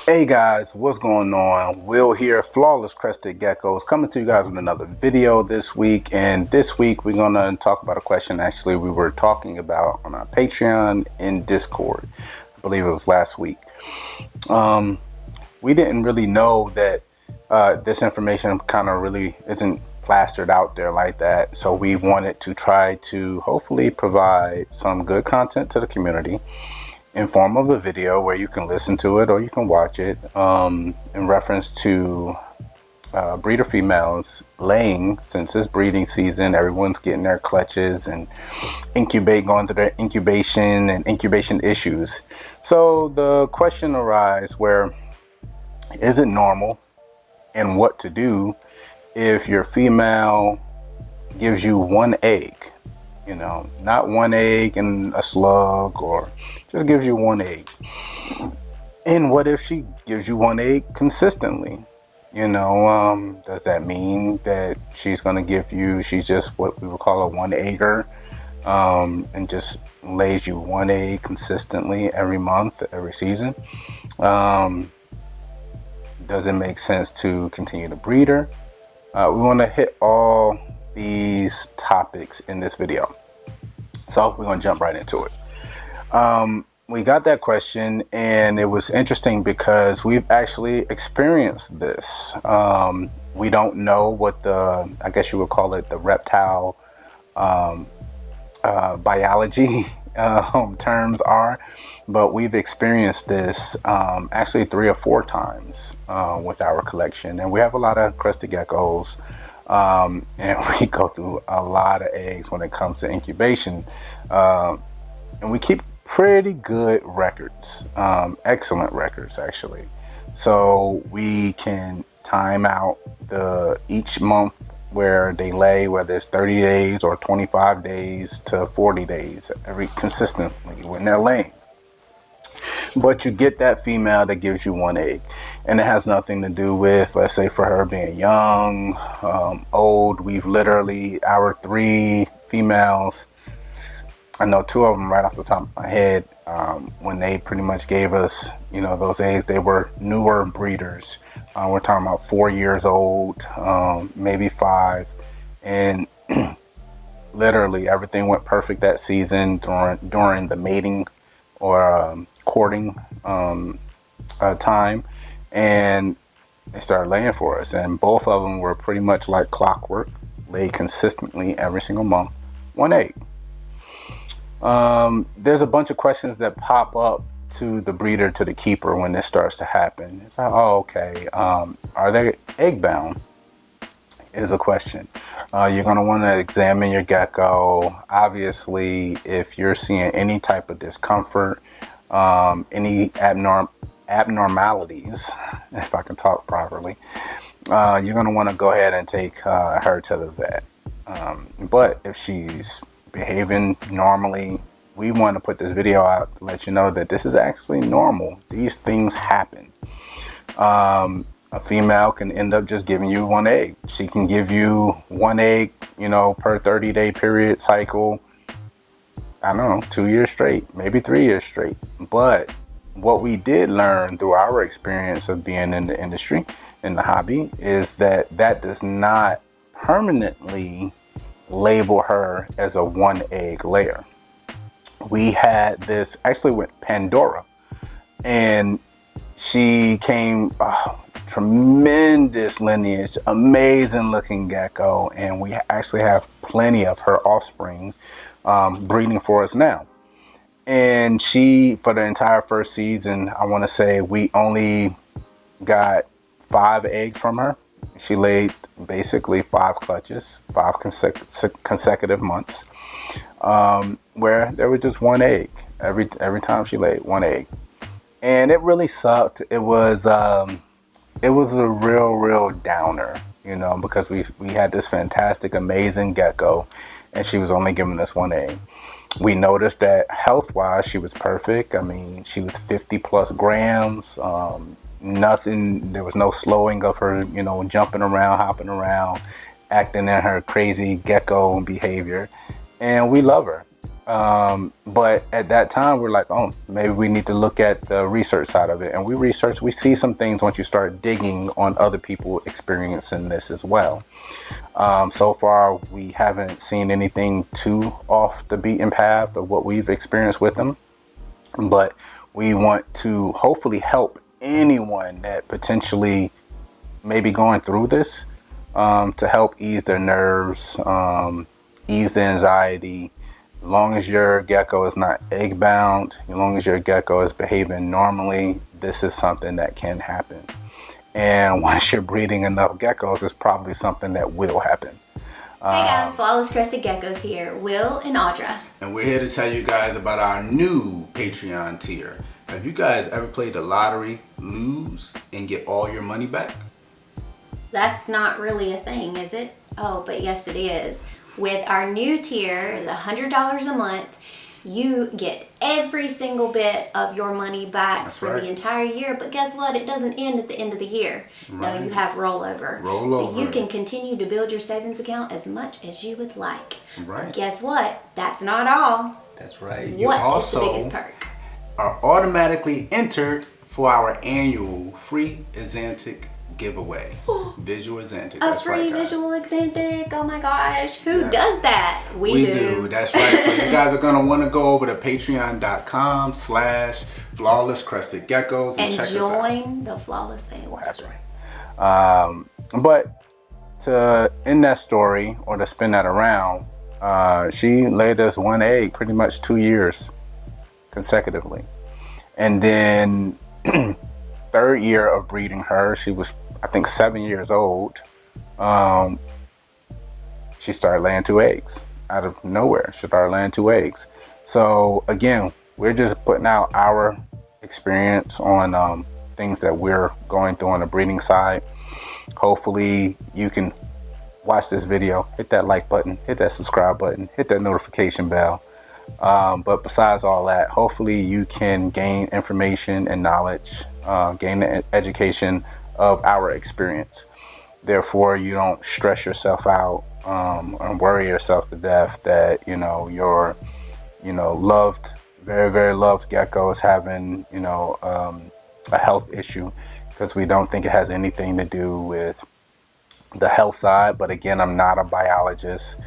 Hey guys, what's going on? Will here, Flawless Crested Geckos, coming to you guys with another video this week. And this week we're gonna talk about a question actually we were talking about on our Patreon in Discord. I believe it was last week. We didn't really know that this information kind of really isn't plastered out there like that. So we wanted to try to hopefully provide some good content to the community in form of a video where you can listen to it or you can watch it in reference to breeder females laying. Since it's breeding season, everyone's getting their clutches and going through their incubation issues. So the question arises, where is it normal and what to do if your female gives you one egg? You know, not one egg and a slug, or just gives you one egg. And what if she gives you one egg consistently? You know, does that mean that she's going to give you, she's just what we would call a one egger, and just lays you one egg consistently every month, every season? Does it make sense to continue to breed her? We want to hit all these topics in this video, so we're going to jump right into it. We got that question, and it was interesting because we've actually experienced this. We don't know what I guess you would call it, the reptile biology terms are, but we've experienced this actually 3 or 4 times with our collection, and we have a lot of crested geckos. And we go through a lot of eggs when it comes to incubation, and we keep pretty good records, excellent records actually. So we can time out each month where they lay, whether it's 30 days or 25 days to 40 days, consistently when they're laying. But you get that female that gives you one egg, and it has nothing to do with, let's say, for her being young, old. We've literally, our 3 females, I know 2 of them right off the top of my head, when they pretty much gave us, you know, those eggs, they were newer breeders. We're talking about 4 years old, maybe 5, and literally everything went perfect that season during the mating or courting time, and they started laying for us, and both of them were pretty much like clockwork, laid consistently every single month, one egg. There's a bunch of questions that pop up to the breeder, to the keeper, when this starts to happen. It's like, oh, okay, are they egg bound, is a question. You're going to want to examine your gecko. Obviously, if you're seeing any type of discomfort, any abnormalities, if I can talk properly, you're going to want to go ahead and take her to the vet. But if she's behaving normally, we want to put this video out to let you know that this is actually normal. These things happen. A female can end up just giving you one egg. She can give you one egg, you know, per 30-day period cycle. I don't know, 2 years straight, maybe 3 years straight. But what we did learn through our experience of being in the industry, in the hobby, is that that does not permanently label her as a one egg layer. We had this actually with Pandora, and she came, tremendous lineage, amazing looking gecko, and we actually have plenty of her offspring breeding for us now. And she, for the entire first season, I want to say we only got 5 eggs from her. She laid basically 5 clutches, 5 consecutive months, where there was just one egg every time she laid one egg, and it really sucked. It was a real downer, you know, because we had this fantastic, amazing gecko, and she was only giving us one egg. We noticed that health-wise, she was perfect. I mean, she was 50 plus grams. Nothing, there was no slowing of her, you know, jumping around, hopping around, acting in her crazy gecko behavior. And we love her. But at that time, we're like, oh, maybe we need to look at the research side of it. And we see some things once you start digging on other people experiencing this as well. So far, we haven't seen anything too off the beaten path of what we've experienced with them. But we want to hopefully help anyone that potentially may be going through this, to help ease their nerves, ease the anxiety. As long as your gecko is not egg bound, as long as your gecko is behaving normally, this is something that can happen. And once you're breeding enough geckos, it's probably something that will happen. Hey guys, Flawless Crested Geckos here, Will and Audra. And we're here to tell you guys about our new Patreon tier. Have you guys ever played the lottery, lose, and get all your money back? That's not really a thing, is it? Oh, but yes it is. With our new tier, the $100 a month, you get every single bit of your money back for the entire year. But guess what? It doesn't end at the end of the year. Right. No, you have rollover. So you can continue to build your savings account as much as you would like. Right. But guess what? That's not all. That's right. You also is the biggest perk? Are automatically entered for our annual free Exantic giveaway. Visual Exantic. A free visual Exantic. Oh my gosh. Who does that? We do. That's right. So you guys are going to want to go over to patreon.com/flawless crested geckos and check us out. Join the Flawless family. That's right. But to end that story or to spin that around, she laid us one egg pretty much 2 years consecutively. And then third year of breeding her, she was, I think, 7 years old. She started laying 2 eggs out of nowhere. She started laying 2 eggs. So again, we're just putting out our experience on things that we're going through on the breeding side. Hopefully you can watch this video, hit that like button, hit that subscribe button, hit that notification bell. But besides all that, hopefully you can gain information and knowledge, gain the education of our experience. Therefore, you don't stress yourself out and worry yourself to death that, your, loved, very, very loved gecko is having, a health issue, because we don't think it has anything to do with the health side. But again, I'm not a biologist.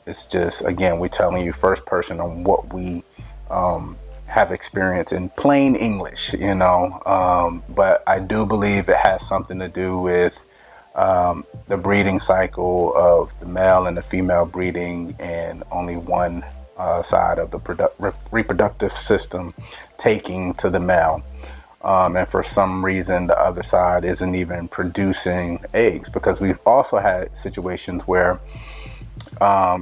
It's just, again, we're telling you first person on what we have experience in plain English, but I do believe it has something to do with the breeding cycle of the male and the female breeding, and only one side of the reproductive system taking to the male. And for some reason, the other side isn't even producing eggs, because we've also had situations where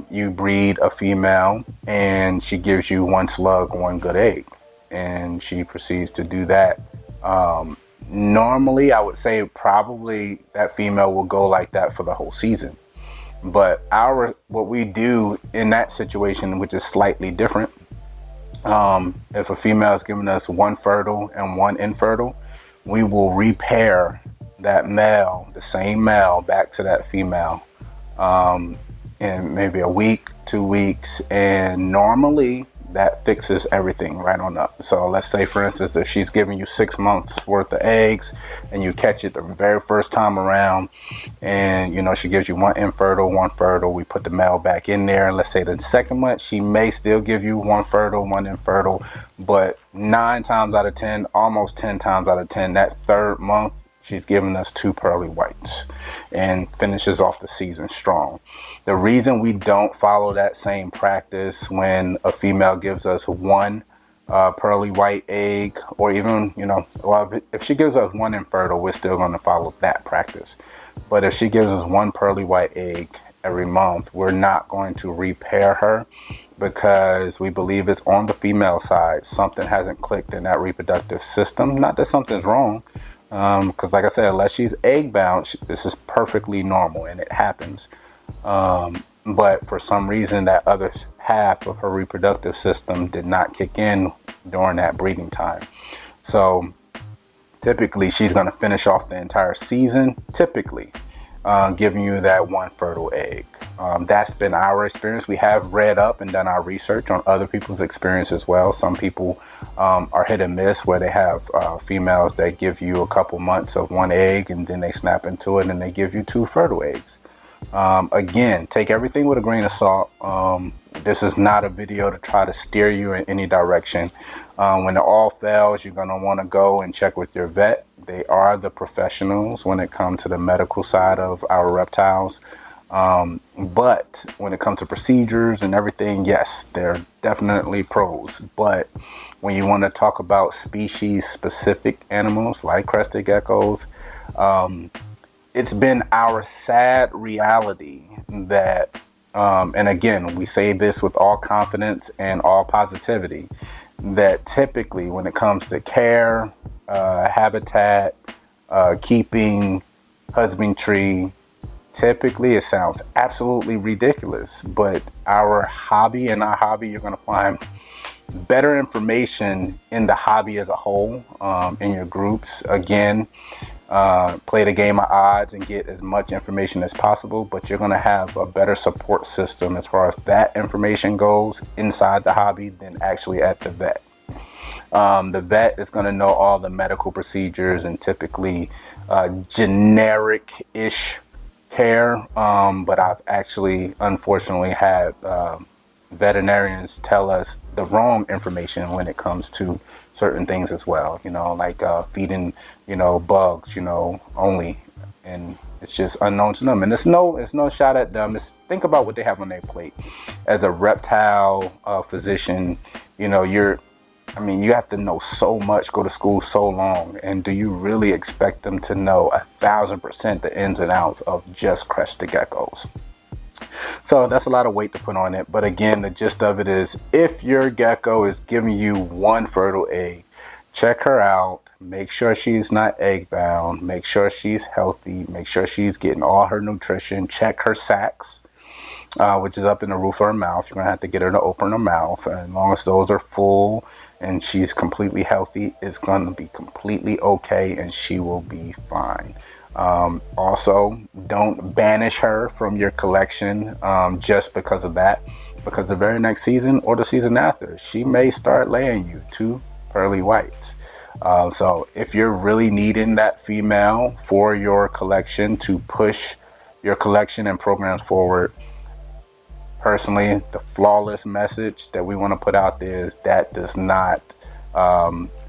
you breed a female and she gives you 1 slug, 1 good egg, and she proceeds to do that. Normally, I would say probably that female will go like that for the whole season. But what we do in that situation, which is slightly different, if a female is giving us 1 fertile and 1 infertile, we will repair that male, the same male, back to that female in maybe a week, 2 weeks, and normally that fixes everything right on up. So let's say, for instance, if she's giving you 6 months worth of eggs and you catch it the very first time around, and she gives you 1 infertile, 1 fertile, we put the male back in there, and let's say the second month she may still give you 1 fertile, 1 infertile, but 9 times out of 10, almost 10 times out of 10, that third month she's giving us 2 pearly whites and finishes off the season strong. The reason we don't follow that same practice when a female gives us 1 pearly white egg, or even, if she gives us 1 infertile, we're still going to follow that practice. But if she gives us 1 pearly white egg every month, we're not going to repair her, because we believe it's on the female side. Something hasn't clicked in that reproductive system. Not that something's wrong. Because like I said, unless she's egg bound, this is perfectly normal and it happens. But for some reason, that other half of her reproductive system did not kick in during that breeding time. So typically she's going to finish off the entire season, typically. giving you that one fertile egg. That's been our experience. We have read up and done our research on other people's experience as well. Some people are hit and miss, where they have females that give you a couple months of one egg and then they snap into it and they give you two fertile eggs. Again, take everything with a grain of salt. This is not a video to try to steer you in any direction. When it all fails, you're going to want to go and check with your vet. They are the professionals when it comes to the medical side of our reptiles. But when it comes to procedures and everything, yes, they're definitely pros. But when you want to talk about species specific animals like crested geckos, it's been our sad reality that, and again, we say this with all confidence and all positivity, that typically when it comes to care, habitat, keeping, husbandry, typically it sounds absolutely ridiculous, but our hobby, you're going to find better information in the hobby as a whole, in your groups. Again, play the game of odds and get as much information as possible, but you're going to have a better support system as far as that information goes inside the hobby than actually at the vet. The vet is going to know all the medical procedures and typically generic-ish care, but I've actually unfortunately had veterinarians tell us the wrong information when it comes to certain things as well, like feeding, bugs, only, and it's just unknown to them. And it's no shot at them. Think about what they have on their plate. As a reptile physician, you have to know so much, go to school so long, and do you really expect them to know 1,000% the ins and outs of just crested geckos? So that's a lot of weight to put on it. But again, the gist of it is, if your gecko is giving you one fertile egg, check her out. Make sure she's not egg bound. Make sure she's healthy. Make sure she's getting all her nutrition. Check her sacs, which is up in the roof of her mouth. You're going to have to get her to open her mouth. And as long as those are full and she's completely healthy, it's going to be completely okay and she will be fine. Also, don't banish her from your collection just because of that, because the very next season or the season after, she may start laying you two pearly whites. So if you're really needing that female for your collection to push your collection and programs forward, personally, the flawless message that we want to put out there is that does not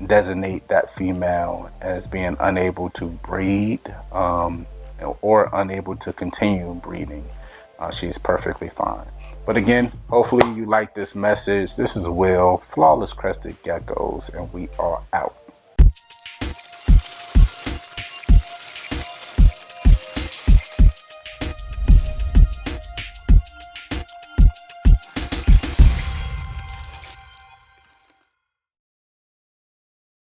designate that female as being unable to breed or unable to continue breeding. She's perfectly fine. But again, hopefully you like this message. This is Will, Flawless Crested Geckos, and we are out.